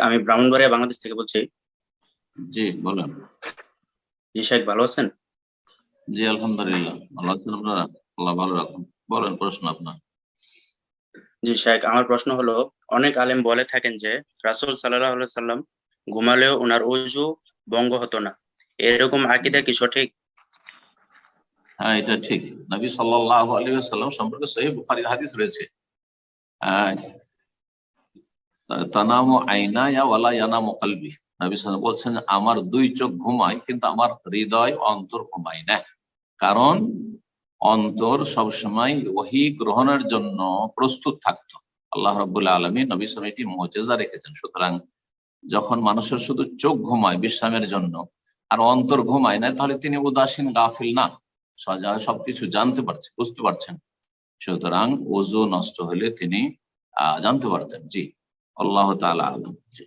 আমি ব্রাহ্মণবাড়িয়া বাংলাদেশ থেকে বলছি। জি বলেন। জি শেখ, ভালো আছেন? জি আলহামদুলিল্লাহ, ভালো আছেন আপনারা? আল্লাহ ভালো রাখুন। বলেন প্রশ্ন আপনার। জি শেখ, আমার প্রশ্ন হলো, অনেক আলেম বলে থাকেন যে রাসূল সাল্লাল্লাহু আলাইহি সাল্লাম ঘুমালেও ওনার ওযু ভঙ্গ হতো না, এরকম আকীদা কি সঠিক? হ্যাঁ, এটা ঠিক। নবী সাল্লাল্লাহু আলাইহি ওয়াসাল্লাম সম্পর্কে সহিহ বুখারীর হাদিস রয়েছে, তানামু আইনায়া ওয়ালা ইয়ানামু কলবি। নবী সাল্লাল্লাহু আলাইহি ওয়াসাল্লাম বলছেন, আমার দুই চোখ ঘুমায় কিন্তু আমার হৃদয় অন্তর ঘুমায় না। কারণ অন্তর সবসময় ওহী গ্রহণের জন্য প্রস্তুত থাকতো। আল্লাহ রাব্বুল আলামিন নবী সাল্লাল্লাহু আলাইহি ওয়াসাল্লাম এটি মুজিজা রেখেছেন। সুতরাং যখন মানুষের শুধু চোখ ঘুমায় বিশ্রামের জন্য আর অন্তর ঘুমায় না, তাহলে তিনি উদাসীন গাফিল না, সবকিছু জানতে পারছে, বুঝতে পারছেন। সুতরাং ওযু নষ্ট হলে তিনি জানতে পারতেন। জি, আল্লাহ তাআলা আলাম। জি।